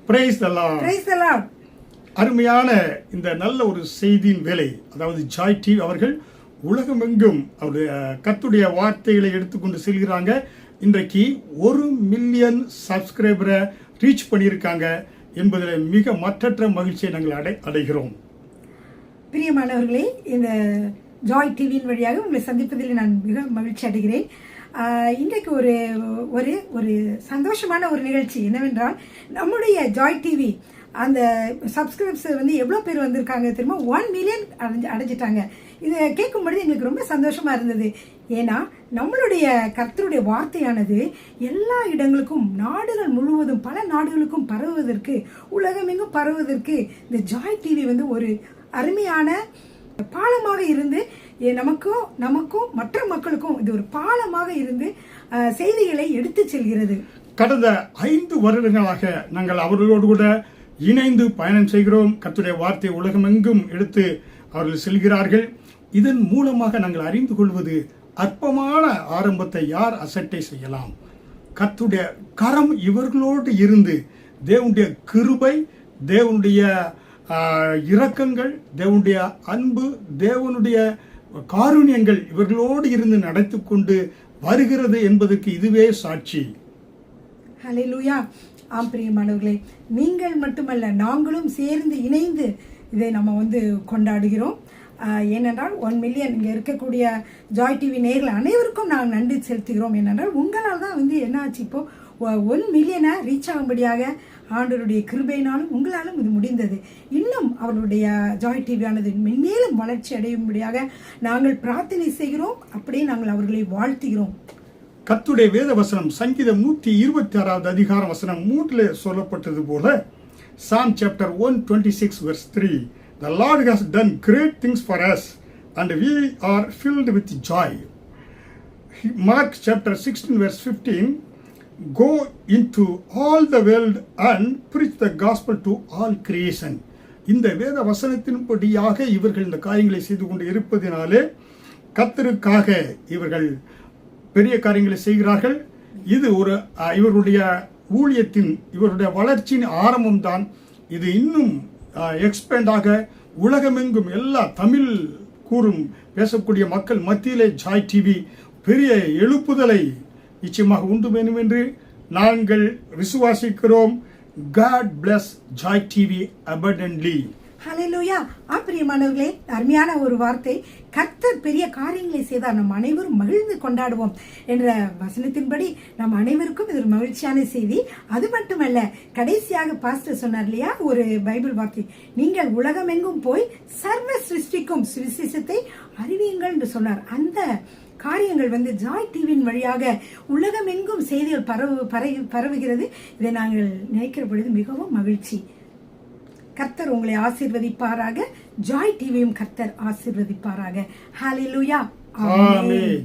Praise the Lord. அருமையான இந்த நல்ல ஒரு செய்தியின் வேலை, அதாவது ஜாய் டிவி அவர்கள் உலகமெங்கும் அவருடைய கர்த்தருடைய வார்த்தைகளை எடுத்துக்கொண்டு செல்கிறாங்க. இன்றைக்கு 1 மில்லியன் சப்ஸ்கிரைபரை ரீச் பண்ணியிருக்காங்க என்பதில் மிக மற்றற்ற மகிழ்ச்சியை நாங்கள் அடைகிறோம். பிரியமானவர்களே, இந்த ஜாய் டிவியின் வழியாக உங்களை சந்திப்பதில் நான் மிக மகிழ்ச்சி அடைகிறேன். இன்றைக்கு ஒரு ஒரு ஒரு சந்தோஷமான ஒரு நிகழ்ச்சி என்னவென்றால், நம்முடைய ஜாய் டிவி அந்த சப்ஸ்கிரைபர்ஸ் எவ்வளோ பேர் வந்திருக்காங்க தெரியுமா? 1 மில்லியன் அடைஞ்சிட்டாங்க. இதை கேட்கும்பொழுது எங்களுக்கு ரொம்ப சந்தோஷமா இருந்தது. ஏன்னா நம்மளுடைய கர்த்தருடைய வார்த்தையானது எல்லா இடங்களுக்கும், நாடுகள் முழுவதும், பல நாடுகளுக்கும் பரவுவதற்கு, உலகமெங்கும் பரவுவதற்கு இந்த ஜாய் டிவி ஒரு அருமையான பாலமாக இருந்து நமக்கும் மற்ற மக்களுக்கும் இது ஒரு பாலமாக இருந்து செய்திகளை எடுத்து செல்கிறது. கடந்த 5 வருடங்களாக நாங்கள் அவர்களோடு கூட இணைந்து பயணம் செய்கிறோம். கர்த்தருடைய வார்த்தை உலகமெங்கும் எடுத்து அவர்கள் செல்கிறார்கள். இதன் மூலமாக நாங்கள் அறிந்து கொள்வது, அற்பமான ஆரம்பத்தை யார் அசட்டை செய்யலாம்? கர்த்தருடைய கரம் இவர்களோடு இருந்து தேவனுடைய கிருபை, தேவனுடைய இரக்கங்கள், தேவனுடைய அன்பு, தேவனுடைய காருண்யங்கள் இவர்களோடு இருந்து நடத்தி கொண்டு வருகிறது என்பதற்கு இதுவே சாட்சி. ஹல்லேலூயா. ஆம் பிரியமானவர்களே, நீங்கள் மட்டுமல்ல, நாங்களும் சேர்ந்து இணைந்து இதை நம்ம கொண்டாடுகிறோம். ஏனென்றால் 1 மில்லியன் இங்கே இருக்கக்கூடிய ஜாய் டிவி நேயர்கள் அனைவருக்கும் நாங்கள் நன்றி செலுத்துகிறோம். ஏனென்றால் உங்களால் தான் என்ன ஆச்சு, இப்போ 1 மில்லியனை ரீச் ஆகும்படியாக ஆண்டவருடைய கிருபையினாலும் உங்களாலும் இது முடிந்தது. இன்னும் அவருடைய ஜாய் டிவியானது மேலும் வளர்ச்சி அடையும்படியாக நாங்கள் பிரார்த்தனை செய்கிறோம். அப்படியே நாங்கள் அவர்களை வாழ்த்துகிறோம். கர்த்தருடைய வேத வசனம் சங்கீதம் 126 அதிகாரம் வசனம் 3 சொல்லப்பட்டது போல, Psalm chapter 126 verse 3, the Lord has done great things for us and we are filled with joy. Mark chapter 16 verse 15, go into all the world and preach the gospel to all creation. இந்த வேத வசனத்தின்படியாக இவர்கள் இந்த காரியங்களை செய்து கொண்டு இருப்பதினாலே கர்த்தருக்காக இவர்கள் பெரிய காரியங்களை செய்கிறார்கள். இது இவருடைய ஊழியத்தின், இவருடைய வளர்ச்சியின் ஆரம்பம் தான். இது இன்னும் எக்ஸ்பேண்ட் ஆக உலகமெங்கும் எல்லா தமிழ் கூறும் பேசக்கூடிய மக்கள் மத்தியிலே ஜாய் டிவி பெரிய எழுப்புதலை நிச்சயமாக உண்டு வேணும் என்று நாங்கள் விசுவாசிக்கிறோம். God bless Joy TV abundantly. ஹல்லேலூயா. பிரியமானவர்களே, அருமையான ஒரு வார்த்தை. கர்த்தர் பெரிய காரியங்களை செய்தார், நம் அனைவரும் மகிழ்ந்து கொண்டாடுவோம் என்ற வசனத்தின்படி நம் அனைவருக்கும் இது ஒரு மகிழ்ச்சியான செய்தி. அது மட்டுமல்ல, கடைசியாக பாஸ்டர் சொன்னார் இல்லையா, ஒரு பைபிள் வார்த்தை, நீங்கள் உலகமெங்கும் போய் சர்வ சிருஷ்டிக்கும் சுவிசேஷத்தை அறிவியுங்கள் என்று சொன்னார். அந்த காரியங்கள் ஜாய் டிவியின் வழியாக உலகமெங்கும் செய்திகள் பரவுகிறது. இதை நாங்கள் நினைக்கிற பொழுது மிகவும் மகிழ்ச்சி. கர்த்தர் உங்களை ஆசீர்வதிப்பாராக. ஜாய் டிவியும் கர்த்தர் ஆசீர்வதிப்பாராக. ஹல்லேலூயா. ஆமென்.